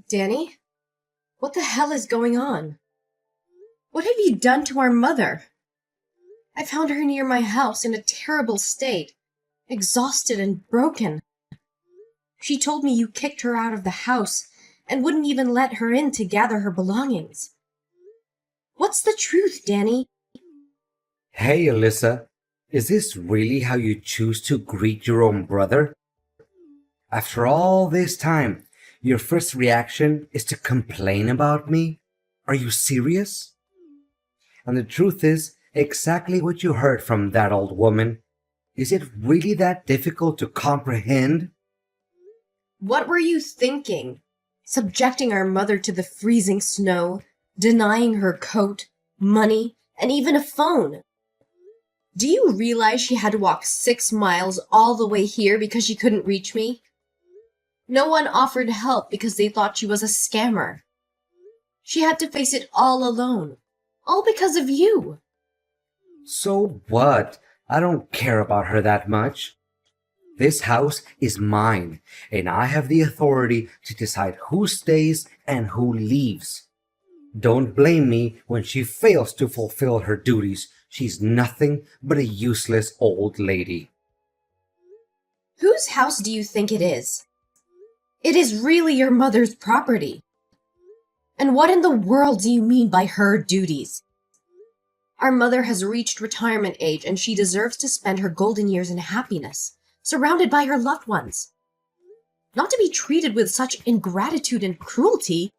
Danny, what the hell is going on? What have you done to our mother? I found her near my house in a terrible state, exhausted and broken. She told me you kicked her out of the house and wouldn't even let her in to gather her belongings. What's the truth, Danny? Hey, Alyssa, is this really how you choose to greet your own brother? After all this time, your first reaction is to complain about me? Are you serious? And the truth is exactly what you heard from that old woman. Is it really that difficult to comprehend? What were you thinking? Subjecting our mother to the freezing snow, denying her coat, money, and even a phone. Do you realize she had to walk 6 miles all the way here because she couldn't reach me? No one offered help because they thought she was a scammer. She had to face it all alone, all because of you. So what? I don't care about her that much. This house is mine, and I have the authority to decide who stays and who leaves. Don't blame me when she fails to fulfill her duties. She's nothing but a useless old lady. Whose house do you think it is? It is really your mother's property. And what in the world do you mean by her duties? Our mother has reached retirement age and she deserves to spend her golden years in happiness, surrounded by her loved ones. Not to be treated with such ingratitude and cruelty.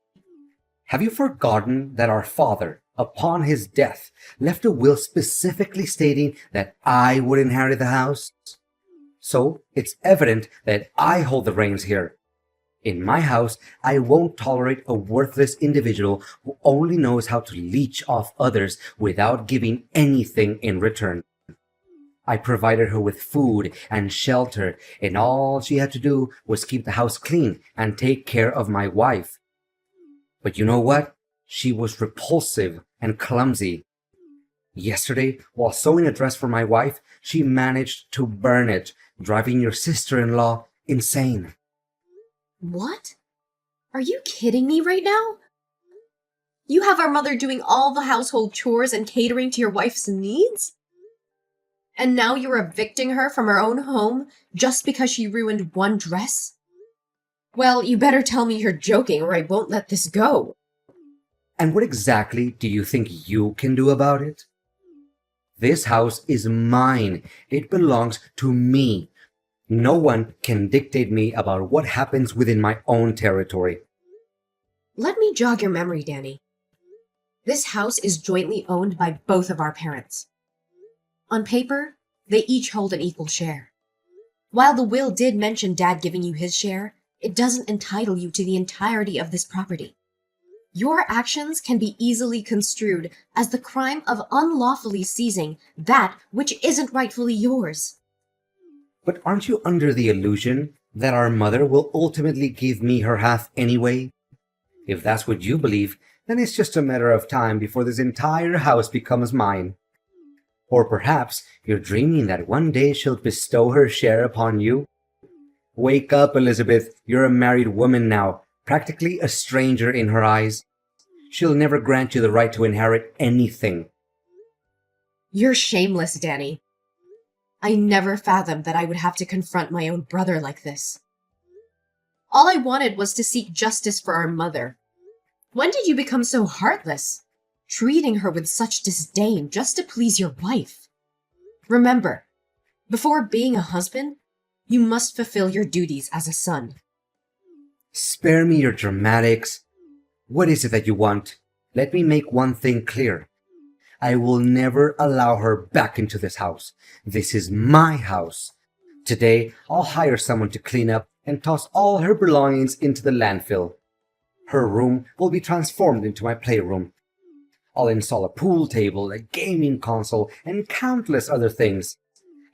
Have you forgotten that our father, upon his death, left a will specifically stating that I would inherit the house? So it's evident that I hold the reins here. In my house, I won't tolerate a worthless individual who only knows how to leech off others without giving anything in return. I provided her with food and shelter, and all she had to do was keep the house clean and take care of my wife. But you know what? She was repulsive and clumsy. Yesterday, while sewing a dress for my wife, she managed to burn it, driving your sister-in-law insane. What? Are you kidding me right now? You have our mother doing all the household chores and catering to your wife's needs? And now you're evicting her from her own home just because she ruined one dress? Well, you better tell me you're joking or I won't let this go. And what exactly do you think you can do about it? This house is mine. It belongs to me. No one can dictate me about what happens within my own territory. Let me jog your memory, Danny. This house is jointly owned by both of our parents. On paper, they each hold an equal share. While the will did mention Dad giving you his share, it doesn't entitle you to the entirety of this property. Your actions can be easily construed as the crime of unlawfully seizing that which isn't rightfully yours. But aren't you under the illusion that our mother will ultimately give me her half anyway? If that's what you believe, then it's just a matter of time before this entire house becomes mine. Or perhaps you're dreaming that one day she'll bestow her share upon you. Wake up, Elizabeth. You're a married woman now, practically a stranger in her eyes. She'll never grant you the right to inherit anything. You're shameless, Danny. I never fathomed that I would have to confront my own brother like this. All I wanted was to seek justice for our mother. When did you become so heartless, treating her with such disdain just to please your wife? Remember, before being a husband, you must fulfill your duties as a son. Spare me your dramatics. What is it that you want? Let me make one thing clear. I will never allow her back into this house. This is my house. Today, I'll hire someone to clean up and toss all her belongings into the landfill. Her room will be transformed into my playroom. I'll install a pool table, a gaming console, and countless other things.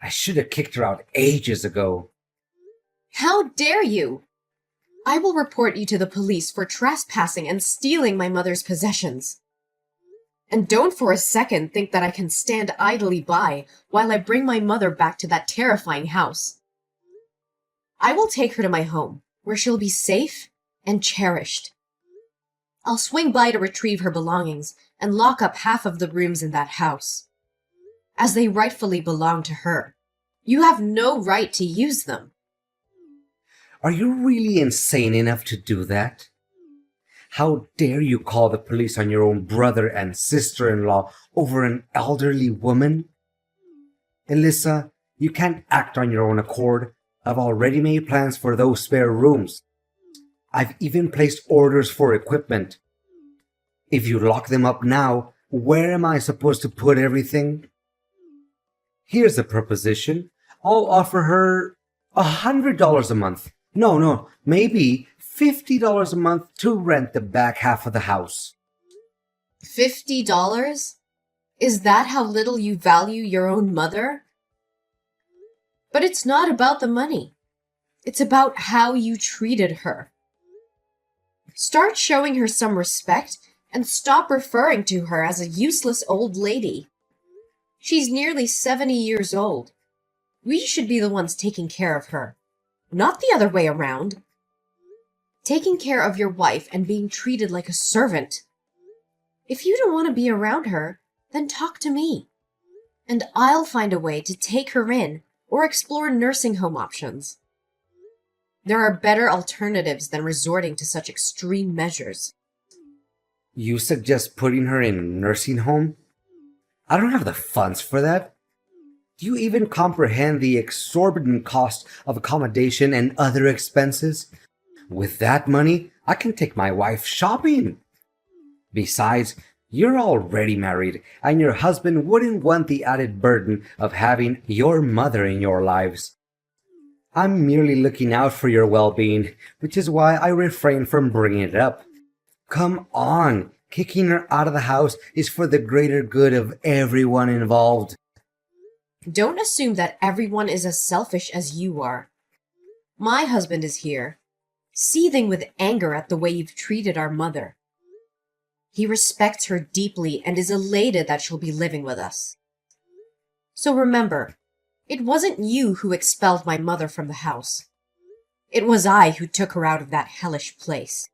I should have kicked her out ages ago. How dare you! I will report you to the police for trespassing and stealing my mother's possessions. And don't for a second think that I can stand idly by while I bring my mother back to that terrifying house. I will take her to my home, where she'll be safe and cherished. I'll swing by to retrieve her belongings and lock up half of the rooms in that house, as they rightfully belong to her. You have no right to use them. Are you really insane enough to do that? How dare you call the police on your own brother and sister-in-law over an elderly woman? Alyssa, you can't act on your own accord. I've already made plans for those spare rooms. I've even placed orders for equipment. If you lock them up now, where am I supposed to put everything? Here's a proposition. I'll offer her $100 a month. No, maybe $50 a month to rent the back half of the house. $50? Is that how little you value your own mother? But it's not about the money. It's about how you treated her. Start showing her some respect and stop referring to her as a useless old lady. She's nearly 70 years old. We should be the ones taking care of her, not the other way around. Taking care of your wife and being treated like a servant. If you don't want to be around her, then talk to me, and I'll find a way to take her in or explore nursing home options. There are better alternatives than resorting to such extreme measures. You suggest putting her in a nursing home? I don't have the funds for that. Do you even comprehend the exorbitant cost of accommodation and other expenses? With that money, I can take my wife shopping. Besides, you're already married, and your husband wouldn't want the added burden of having your mother in your lives. I'm merely looking out for your well-being, which is why I refrain from bringing it up. Come on, kicking her out of the house is for the greater good of everyone involved. Don't assume that everyone is as selfish as you are. My husband is here, seething with anger at the way you've treated our mother. He respects her deeply and is elated that she'll be living with us. So remember, it wasn't you who expelled my mother from the house. It was I who took her out of that hellish place.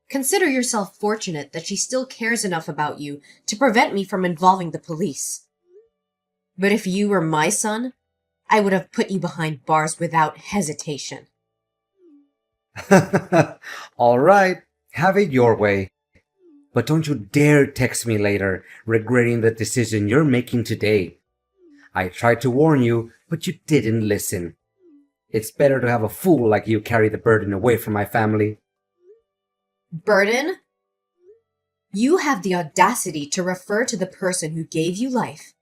Consider yourself fortunate that she still cares enough about you to prevent me from involving the police. But if you were my son, I would have put you behind bars without hesitation. All right, have it your way. But don't you dare text me later, regretting the decision you're making today. I tried to warn you, but you didn't listen. It's better to have a fool like you carry the burden away from my family. Burden? You have the audacity to refer to the person who gave you life,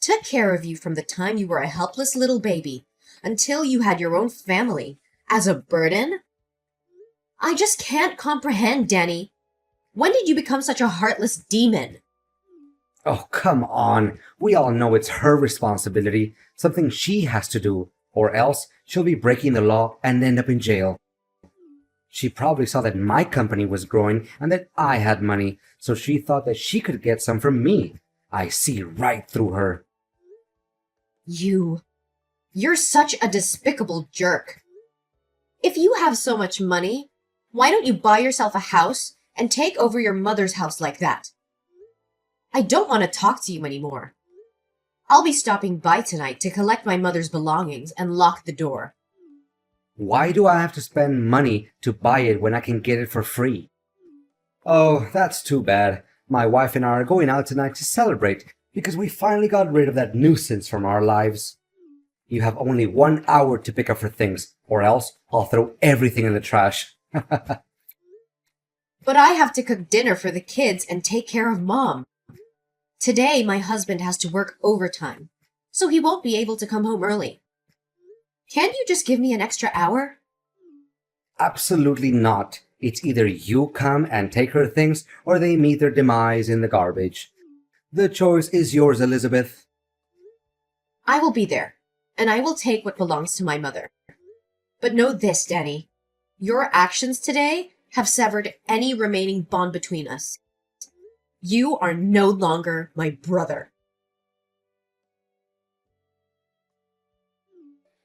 took care of you from the time you were a helpless little baby until you had your own family, as a burden? I just can't comprehend, Danny. When did you become such a heartless demon? Oh, come on. We all know it's her responsibility, something she has to do, or else she'll be breaking the law and end up in jail. She probably saw that my company was growing and that I had money, so she thought that she could get some from me. I see right through her. You're such a despicable jerk. If you have so much money, why don't you buy yourself a house and take over your mother's house like that? I don't want to talk to you anymore. I'll be stopping by tonight to collect my mother's belongings and lock the door. Why do I have to spend money to buy it when I can get it for free? Oh, that's too bad. My wife and I are going out tonight to celebrate because we finally got rid of that nuisance from our lives. You have only 1 hour to pick up her things, or else I'll throw everything in the trash. But I have to cook dinner for the kids and take care of Mom. Today, my husband has to work overtime, so he won't be able to come home early. Can't you just give me an extra hour? Absolutely not. It's either you come and take her things, or they meet their demise in the garbage. The choice is yours, Elizabeth. I will be there, and I will take what belongs to my mother. But know this, Danny. Your actions today have severed any remaining bond between us. You are no longer my brother.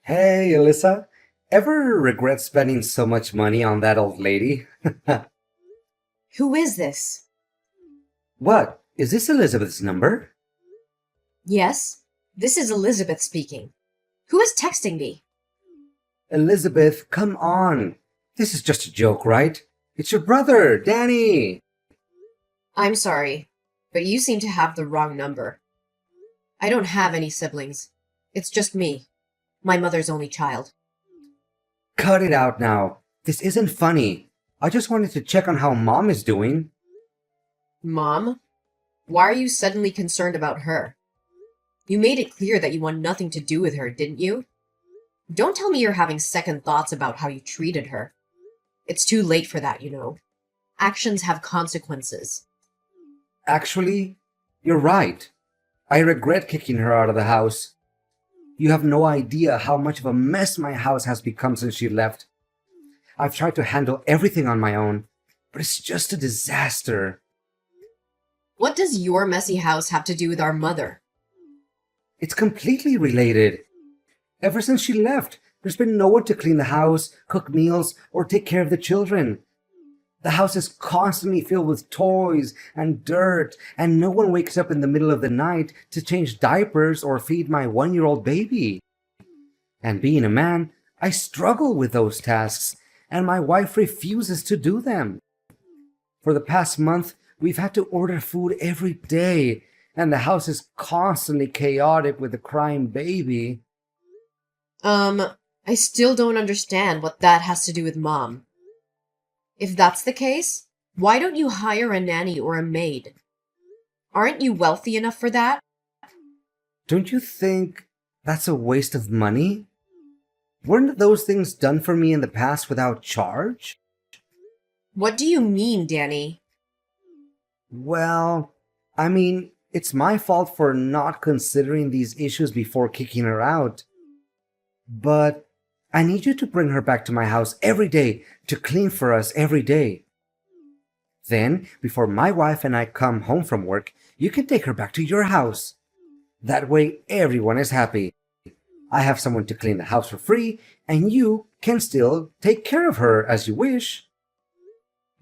Hey, Alyssa. Ever regret spending so much money on that old lady? Who is this? What? Is this Elizabeth's number? Yes, this is Elizabeth speaking. Who is texting me? Elizabeth, come on. This is just a joke, right? It's your brother, Danny. I'm sorry, but you seem to have the wrong number. I don't have any siblings. It's just me, my mother's only child. Cut it out now. This isn't funny. I just wanted to check on how Mom is doing. Mom? Why are you suddenly concerned about her? You made it clear that you want nothing to do with her, didn't you? Don't tell me you're having second thoughts about how you treated her. It's too late for that, you know. Actions have consequences. Actually, you're right. I regret kicking her out of the house. You have no idea how much of a mess my house has become since she left. I've tried to handle everything on my own, but it's just a disaster. What does your messy house have to do with our mother? It's completely related. Ever since she left, there's been no one to clean the house, cook meals, or take care of the children. The house is constantly filled with toys and dirt, and no one wakes up in the middle of the night to change diapers or feed my 1-year-old baby. And being a man, I struggle with those tasks, and my wife refuses to do them. For the past month, we've had to order food every day, and the house is constantly chaotic with a crying baby. I still don't understand what that has to do with Mom. If that's the case, why don't you hire a nanny or a maid? Aren't you wealthy enough for that? Don't you think that's a waste of money? Weren't those things done for me in the past without charge? What do you mean, Danny? Well, I mean, it's my fault for not considering these issues before kicking her out. But I need you to bring her back to my house every day to clean for us every day. Then, before my wife and I come home from work, you can take her back to your house. That way, everyone is happy. I have someone to clean the house for free, and you can still take care of her as you wish.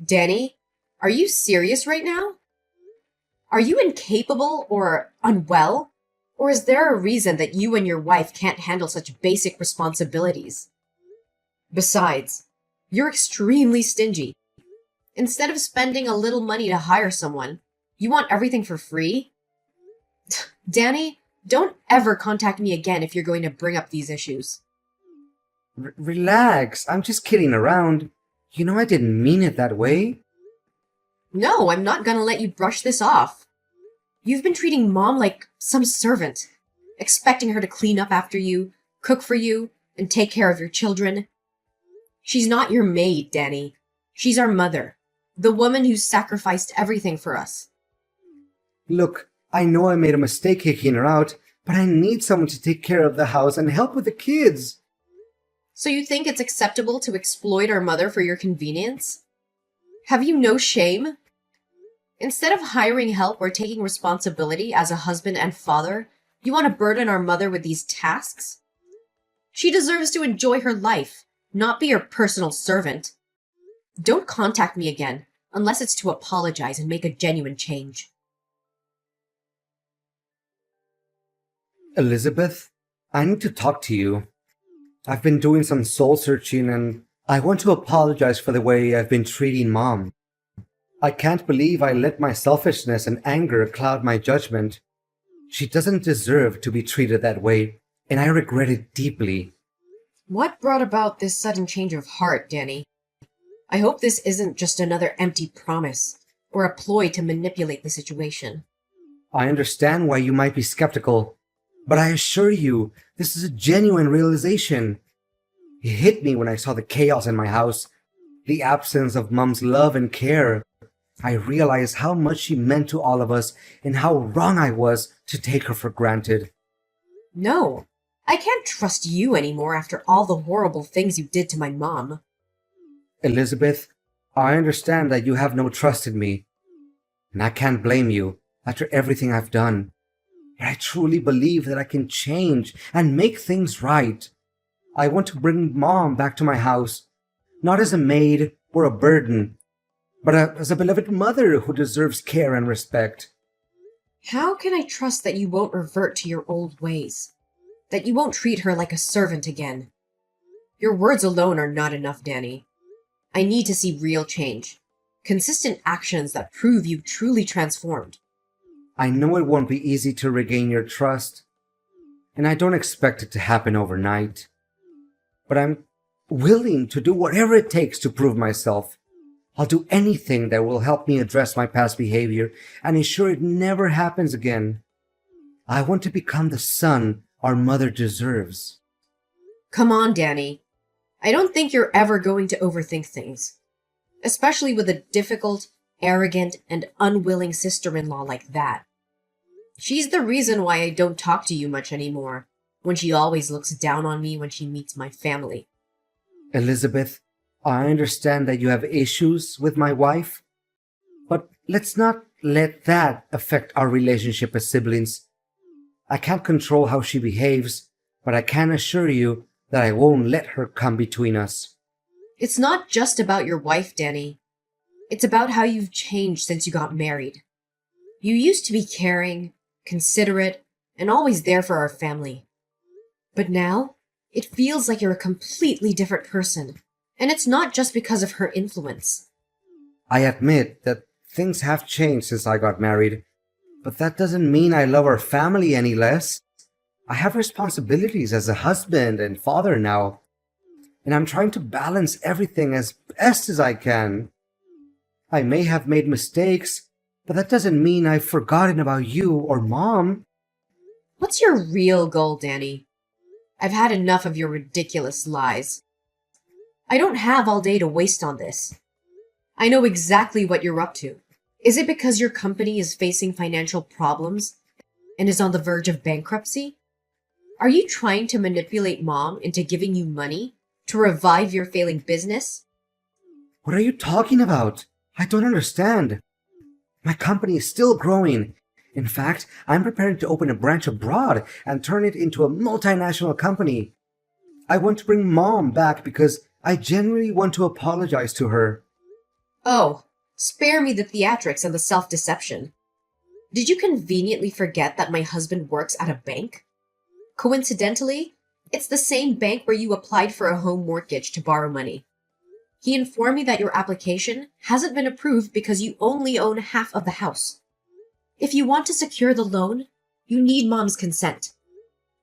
Danny, are you serious right now? Are you incapable or unwell? Or is there a reason that you and your wife can't handle such basic responsibilities? Besides, you're extremely stingy. Instead of spending a little money to hire someone, you want everything for free? Danny, don't ever contact me again if you're going to bring up these issues. Relax, I'm just kidding around. You know I didn't mean it that way. No, I'm not gonna let you brush this off. You've been treating Mom like some servant, expecting her to clean up after you, cook for you, and take care of your children. She's not your maid, Danny. She's our mother, the woman who sacrificed everything for us. Look, I know I made a mistake kicking her out, but I need someone to take care of the house and help with the kids. So you think it's acceptable to exploit our mother for your convenience? Have you no shame? Instead of hiring help or taking responsibility as a husband and father, you want to burden our mother with these tasks? She deserves to enjoy her life, not be your personal servant. Don't contact me again, unless it's to apologize and make a genuine change. Elizabeth, I need to talk to you. I've been doing some soul searching and I want to apologize for the way I've been treating Mom. I can't believe I let my selfishness and anger cloud my judgment. She doesn't deserve to be treated that way, and I regret it deeply. What brought about this sudden change of heart, Danny? I hope this isn't just another empty promise, or a ploy to manipulate the situation. I understand why you might be skeptical, but I assure you, this is a genuine realization. It hit me when I saw the chaos in my house, the absence of Mom's love and care. I realized how much she meant to all of us and how wrong I was to take her for granted. No, I can't trust you anymore after all the horrible things you did to my mom. Elizabeth, I understand that you have no trust in me, and I can't blame you after everything I've done. But I truly believe that I can change and make things right. I want to bring Mom back to my house, not as a maid or a burden, but as a beloved mother who deserves care and respect. How can I trust that you won't revert to your old ways? That you won't treat her like a servant again? Your words alone are not enough, Danny. I need to see real change. Consistent actions that prove you've truly transformed. I know it won't be easy to regain your trust, and I don't expect it to happen overnight. But I'm willing to do whatever it takes to prove myself. I'll do anything that will help me address my past behavior and ensure it never happens again. I want to become the son our mother deserves. Come on, Danny. I don't think you're ever going to overthink things. Especially with a difficult, arrogant, and unwilling sister-in-law like that. She's the reason why I don't talk to you much anymore, when she always looks down on me when she meets my family. Elizabeth, I understand that you have issues with my wife, but let's not let that affect our relationship as siblings. I can't control how she behaves, but I can assure you that I won't let her come between us. It's not just about your wife, Danny. It's about how you've changed since you got married. You used to be caring, considerate, and always there for our family. But now, it feels like you're a completely different person. And it's not just because of her influence. I admit that things have changed since I got married, but that doesn't mean I love our family any less. I have responsibilities as a husband and father now, and I'm trying to balance everything as best as I can. I may have made mistakes, but that doesn't mean I've forgotten about you or Mom. What's your real goal, Danny? I've had enough of your ridiculous lies. I don't have all day to waste on this. I know exactly what you're up to. Is it because your company is facing financial problems and is on the verge of bankruptcy? Are you trying to manipulate Mom into giving you money to revive your failing business? What are you talking about? I don't understand. My company is still growing. In fact, I'm preparing to open a branch abroad and turn it into a multinational company. I want to bring Mom back because I genuinely want to apologize to her. Oh, spare me the theatrics and the self-deception. Did you conveniently forget that my husband works at a bank? Coincidentally, it's the same bank where you applied for a home mortgage to borrow money. He informed me that your application hasn't been approved because you only own half of the house. If you want to secure the loan, you need Mom's consent.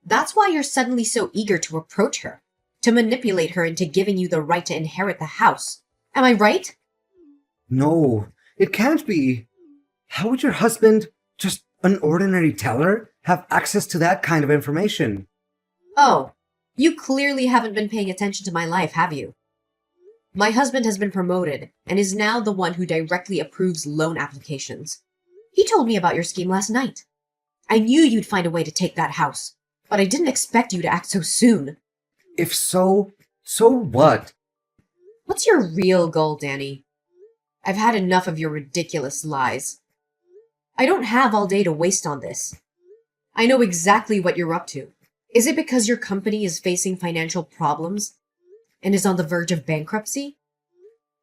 That's why you're suddenly so eager to approach her, to manipulate her into giving you the right to inherit the house. Am I right? No, it can't be. How would your husband, just an ordinary teller, have access to that kind of information? Oh, you clearly haven't been paying attention to my life, have you? My husband has been promoted and is now the one who directly approves loan applications. He told me about your scheme last night. I knew you'd find a way to take that house, but I didn't expect you to act so soon. If so, so what? What's your real goal, Danny? I've had enough of your ridiculous lies. I don't have all day to waste on this. I know exactly what you're up to. Is it because your company is facing financial problems and is on the verge of bankruptcy?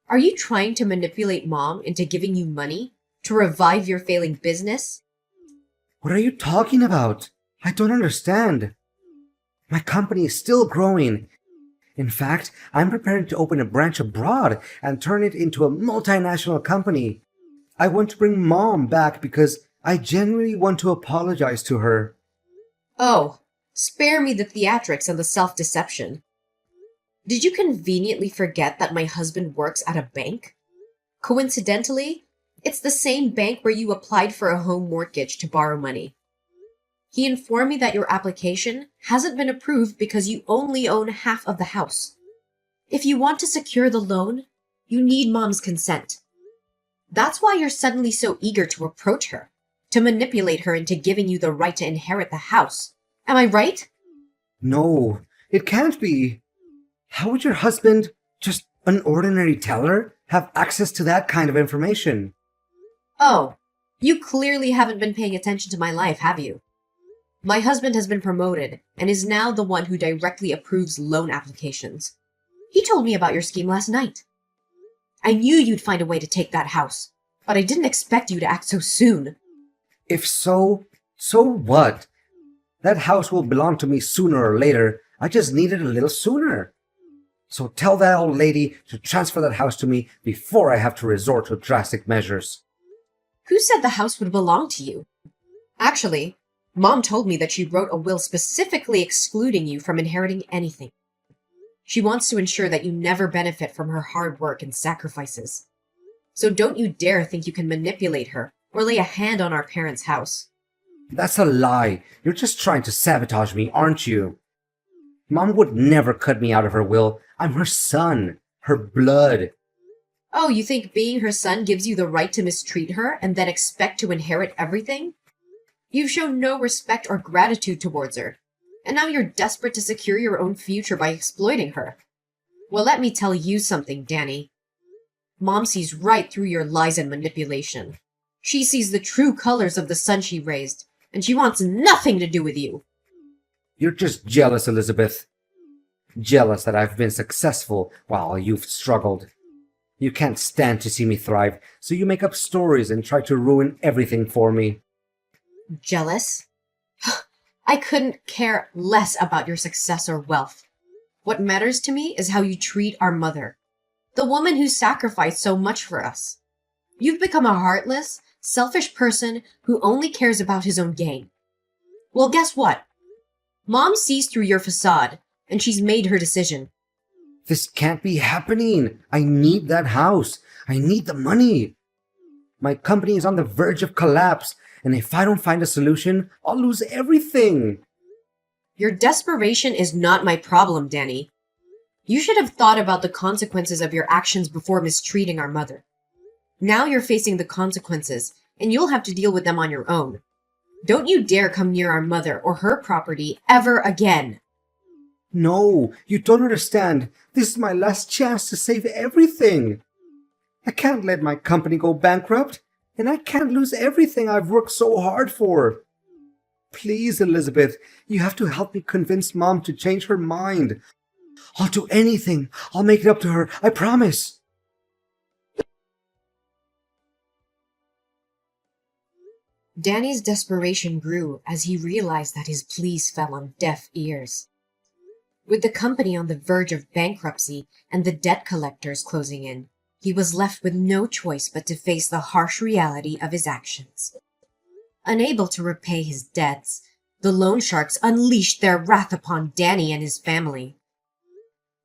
Are you trying to manipulate Mom into giving you money to revive your failing business? What are you talking about? I don't understand. My company is still growing. In fact, I'm preparing to open a branch abroad and turn it into a multinational company. I want to bring Mom back because I genuinely want to apologize to her. Oh, spare me the theatrics and the self-deception. Did you conveniently forget that my husband works at a bank? Coincidentally, it's the same bank where you applied for a home mortgage to borrow money. He informed me that your application hasn't been approved because you only own half of the house. If you want to secure the loan, you need Mom's consent. That's why you're suddenly so eager to approach her, to manipulate her into giving you the right to inherit the house. Am I right? No, it can't be. How would your husband, just an ordinary teller, have access to that kind of information? Oh, you clearly haven't been paying attention to my life, have you? My husband has been promoted and is now the one who directly approves loan applications. He told me about your scheme last night. I knew you'd find a way to take that house, but I didn't expect you to act so soon. If so, so what? That house will belong to me sooner or later. I just need it a little sooner. So tell that old lady to transfer that house to me before I have to resort to drastic measures. Who said the house would belong to you? Actually, Mom told me that she wrote a will specifically excluding you from inheriting anything. She wants to ensure that you never benefit from her hard work and sacrifices. So don't you dare think you can manipulate her or lay a hand on our parents' house. That's a lie. You're just trying to sabotage me, aren't you? Mom would never cut me out of her will. I'm her son, her blood. Oh, you think being her son gives you the right to mistreat her and then expect to inherit everything? You've shown no respect or gratitude towards her, and now you're desperate to secure your own future by exploiting her. Well, let me tell you something, Danny. Mom sees right through your lies and manipulation. She sees the true colors of the son she raised, and she wants nothing to do with you. You're just jealous, Elizabeth. Jealous that I've been successful while you've struggled. You can't stand to see me thrive, so you make up stories and try to ruin everything for me. Jealous? I couldn't care less about your success or wealth. What matters to me is how you treat our mother, the woman who sacrificed so much for us. You've become a heartless, selfish person who only cares about his own gain. Well, guess what? Mom sees through your facade, and she's made her decision. This can't be happening. I need that house. I need the money. My company is on the verge of collapse, and if I don't find a solution, I'll lose everything. Your desperation is not my problem, Danny. You should have thought about the consequences of your actions before mistreating our mother. Now you're facing the consequences, and you'll have to deal with them on your own. Don't you dare come near our mother or her property ever again. No, you don't understand. This is my last chance to save everything. I can't let my company go bankrupt, and I can't lose everything I've worked so hard for. Please, Elizabeth, you have to help me convince Mom to change her mind. I'll do anything. I'll make it up to her. I promise. Danny's desperation grew as he realized that his pleas fell on deaf ears. With the company on the verge of bankruptcy and the debt collectors closing in, he was left with no choice but to face the harsh reality of his actions. Unable to repay his debts, the loan sharks unleashed their wrath upon Danny and his family.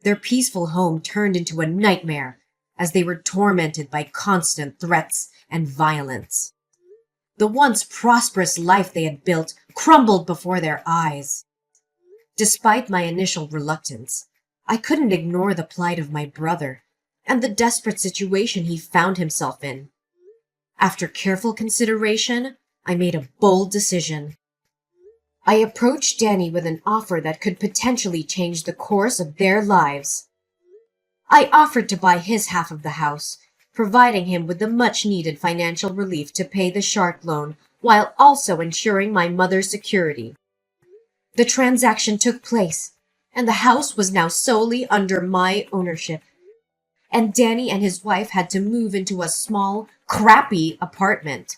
Their peaceful home turned into a nightmare as they were tormented by constant threats and violence. The once prosperous life they had built crumbled before their eyes. Despite my initial reluctance, I couldn't ignore the plight of my brother and the desperate situation he found himself in. After careful consideration, I made a bold decision. I approached Danny with an offer that could potentially change the course of their lives. I offered to buy his half of the house, providing him with the much-needed financial relief to pay the shark loan while also ensuring my mother's security. The transaction took place, and the house was now solely under my ownership. And Danny and his wife had to move into a small, crappy apartment.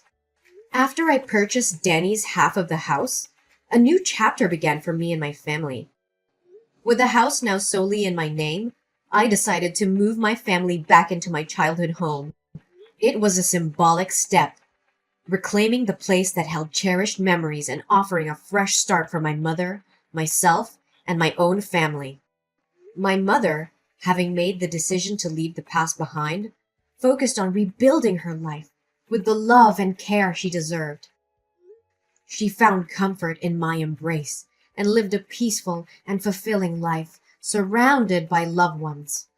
After I purchased Danny's half of the house, a new chapter began for me and my family. With the house now solely in my name, I decided to move my family back into my childhood home. It was a symbolic step, reclaiming the place that held cherished memories and offering a fresh start for my mother, myself, and my own family. My mother, having made the decision to leave the past behind, focused on rebuilding her life with the love and care she deserved. She found comfort in my embrace and lived a peaceful and fulfilling life, surrounded by loved ones.